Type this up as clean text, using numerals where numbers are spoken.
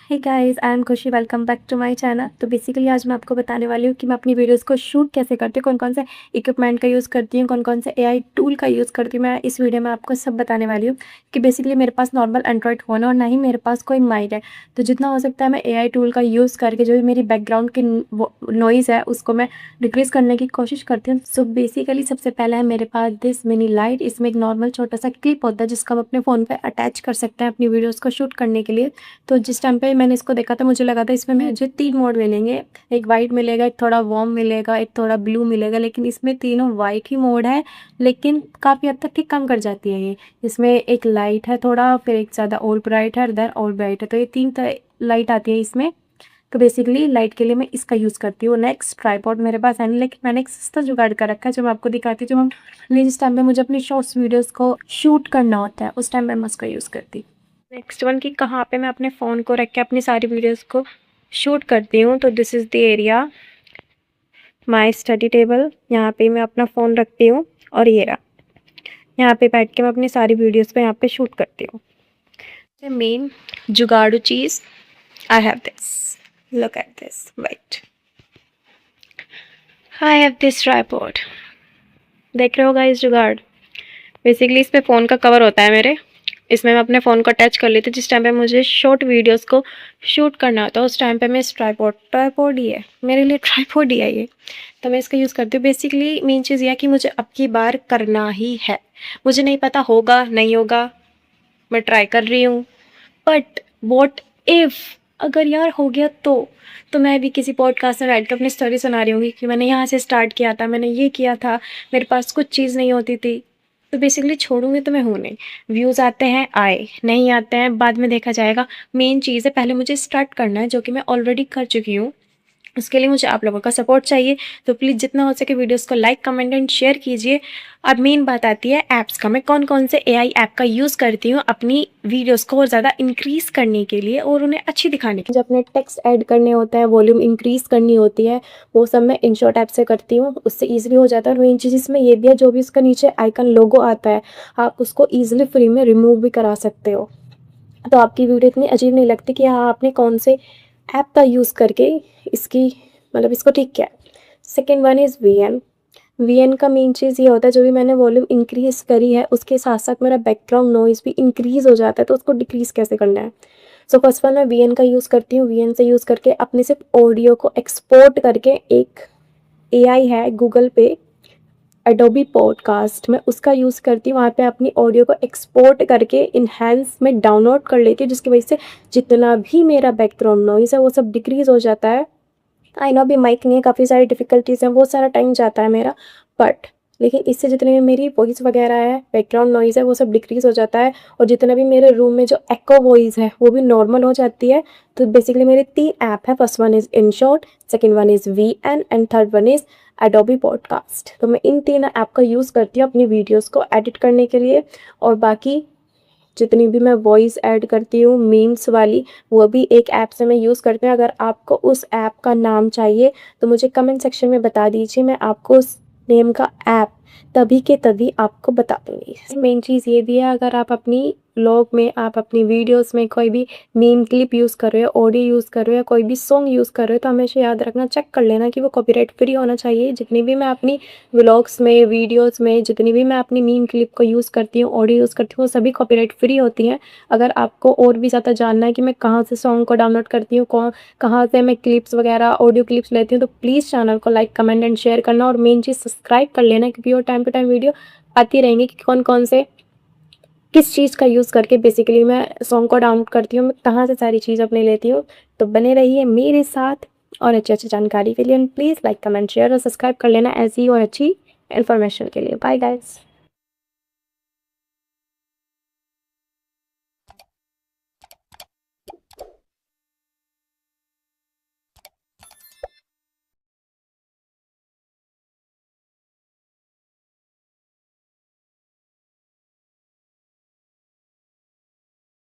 Hey guys, I am Khushi. Welcome back to my channel. तो basically आज मैं आपको बताने वाली हूँ कि मैं अपनी वीडियोस को शूट कैसे करती हूँ, कौन कौन से इक्विपमेंट का यूज़ करती हूँ, कौन कौन से एआई टूल का यूज़ करती हूँ। मैं इस वीडियो में आपको सब बताने वाली हूँ कि बेसिकली मेरे पास नॉर्मल एंड्रॉयड फ़ोन है और ना ही मेरे पास कोई माइक है। तो जितना हो सकता है मैं एआई टूल का यूज़ करके जो भी मेरी बैकग्राउंड की नॉइज़ है उसको मैं डिक्रीज़ करने की कोशिश करती हूँ। सो बेसिकली सबसे पहले है मेरे पास दिस मिनी लाइट। इसमें एक नॉर्मल छोटा सा क्लिप होता है जिसको हम अपने फ़ोन पर अटैच कर सकते हैं अपनी वीडियोज़ को शूट करने के लिए। तो जिस टाइम पे मैंने इसको देखा था मुझे लगा था इसमें मुझे 3 मोड मिलेंगे, एक वाइट मिलेगा, एक थोड़ा वार्म मिलेगा, एक थोड़ा ब्लू मिलेगा, लेकिन इसमें तीनों वाइट ही मोड है, लेकिन काफ़ी हद तक ठीक काम कर जाती है ये। इसमें एक लाइट है थोड़ा, फिर एक ज़्यादा और ब्राइट है, इधर और ब्राइट है, तो ये 3 लाइट आती है इसमें। तो बेसिकली लाइट के लिए मैं इसका यूज़ करती हूँ। नेक्स्ट ट्राइपॉड मेरे पास है नहीं, लेकिन मैंने एक सस्ता जुगाड़ कर रखा है जो मैं आपको दिखाती हूँ। जो हम जिस टाइम पे मुझे अपनी शॉर्ट्स वीडियोज़ को शूट करना होता है उस टाइम पे मैं उसका यूज़ करती हूँ। नेक्स्ट वन कि कहाँ पे मैं अपने फ़ोन को रख के अपनी सारी वीडियोस को शूट करती हूँ। तो this is the area, my study table. यहाँ पे मैं अपना फ़ोन रखती हूँ और ये रहा, यहाँ पे बैठ के मैं अपनी सारी वीडियोस को यहाँ पे शूट करती हूँ। मेन जुगाड़ू चीज़, I have this, look at this, wait, I have this tripod. देख रहे हो गाइस जुगाड़? बेसिकली इस पे फ़ोन का कवर होता है मेरे, इसमें मैं अपने फ़ोन को अटैच कर लेती हूँ। जिस टाइम पे मुझे शॉर्ट वीडियोस को शूट करना होता है उस टाइम पे मैं इस ट्राइपॉड ही है मेरे लिए, ट्राइपॉड ही है ये, तो मैं इसका यूज़ करती हूँ। बेसिकली मेन चीज़ यह है कि मुझे अब की बार करना ही है। मुझे नहीं पता होगा नहीं होगा, मैं ट्राई कर रही हूँ, बट वॉट इफ़ अगर यार हो गया तो मैं भी किसी पॉडकास्ट में बैठ कर अपनी स्टोरी सुना रही होंगी कि मैंने यहाँ से स्टार्ट किया था, मैंने ये किया था, मेरे पास कुछ चीज़ नहीं होती थी। तो बेसिकली छोड़ूंगी तो मैं हूँ नहीं। व्यूज़ आते हैं आए, नहीं आते हैं बाद में देखा जाएगा। मेन चीज़ है पहले मुझे स्टार्ट करना है, जो कि मैं ऑलरेडी कर चुकी हूँ। उसके लिए मुझे आप लोगों का सपोर्ट चाहिए, तो प्लीज़ जितना हो सके वीडियोस को लाइक कमेंट एंड शेयर कीजिए। अब मेन बात आती है ऐप्स का, मैं कौन कौन से एआई ऐप का यूज़ करती हूँ अपनी वीडियोस को और ज़्यादा इंक्रीज़ करने के लिए और उन्हें अच्छी दिखाने के लिए। जब अपने टेक्स्ट ऐड करने होता है, वॉल्यूम इंक्रीज़ करनी होती है, वो सब मैं इनशॉट ऐप से करती हूँ, उससे ईजिली हो जाता है। मेन चीज़ इसमें ये भी है, जो भी उसका नीचे आइकन लोगो आता है आप उसको ईजिली फ्री में रिमूव भी करा सकते हो, तो आपकी वीडियो इतनी अजीब नहीं लगती कि हाँ आपने कौन से ऐप का यूज़ करके इसकी मतलब इसको ठीक किया है। सेकेंड वन इज़ वीएन का मेन चीज़ ये होता है, जो भी मैंने वॉल्यूम इंक्रीज़ करी है उसके साथ साथ मेरा बैकग्राउंड नॉइज़ भी इंक्रीज़ हो जाता है, तो उसको डिक्रीज़ कैसे करना है। सो फर्स्ट वन मैं वीएन का यूज़ करती हूँ। वीएन से यूज़ करके अपने सिर्फ ऑडियो को एक्सपोर्ट करके, एक एआई है गूगल पे एडोबी पॉडकास्ट, मैं उसका यूज़ करती हूँ। वहाँ पे अपनी ऑडियो को एक्सपोर्ट करके इन्हेंस में डाउनलोड कर लेती हूँ, जिसकी वजह से जितना भी मेरा बैकग्राउंड नॉइज़ है वो सब डिक्रीज़ हो जाता है। आई नो अभी माइक नहीं है, काफ़ी सारी डिफ़िकल्टीज़ हैं, बहुत सारा टाइम जाता है मेरा, बट लेकिन इससे जितने भी मेरी वॉइस वगैरह है, बैकग्राउंड नॉइज़ है, वो सब डिक्रीज़ हो जाता है और जितना भी मेरे रूम में जो एको वॉइस है वो भी नॉर्मल हो जाती है। तो बेसिकली मेरे 3 ऐप है, first one is InShot, second one is VN and third one is Adobe Podcast. तो मैं इन 3 ऐप का यूज़ करती हूँ अपनी वीडियोज़ को एडिट करने के लिए, और बाकी जितनी भी मैं वॉइस ऐड करती हूँ मीम्स वाली, वो भी एक ऐप से मैं यूज़ करती हूँ। अगर आपको उस ऐप का नाम चाहिए तो मुझे कमेंट सेक्शन में बता दीजिए, मैं आपको उस नेम का ऐप तभी के तभी आपको बता दूँगी। मेन चीज़ ये भी है, अगर आप अपनी व्लॉग में, आप अपनी वीडियोस में कोई भी मीम क्लिप यूज़ कर रहे हो, ऑडियो यूज़ कर रहे हो या कोई भी सॉन्ग यूज़ कर रहे हो, तो हमेशा याद रखना, चेक कर लेना कि वो कॉपीराइट फ्री होना चाहिए। जितनी भी मैं अपनी व्लॉग्स में, वीडियोस में, जितनी भी मैं अपनी मीम क्लिप को यूज़ करती हूँ, ऑडियो यूज़ करती हूँ, वो सभी कॉपीराइट फ्री होती हैं। अगर आपको और भी ज़्यादा जानना है कि मैं कहाँ से सॉन्ग को डाउनलोड करती हूँ, कहाँ से मैं क्लिप्स वगैरह ऑडियो क्लिप्स लेती हूँ, तो प्लीज़ चैनल को लाइक कमेंट एंड शेयर करना, और मेन चीज़ सब्सक्राइब कर लेना, क्योंकि वो टाइम टू टाइम वीडियो आती रहेंगी कि कौन कौन से किस चीज़ का यूज़ करके बेसिकली मैं सॉन्ग को डाउनलोड करती हूँ, मैं कहाँ से सारी चीज़ अपने लेती हूँ। तो बने रहिए मेरे साथ और अच्छी अच्छी जानकारी के लिए, and please like comment share और सब्सक्राइब कर लेना ऐसी और अच्छी इन्फॉर्मेशन के लिए। Bye guys.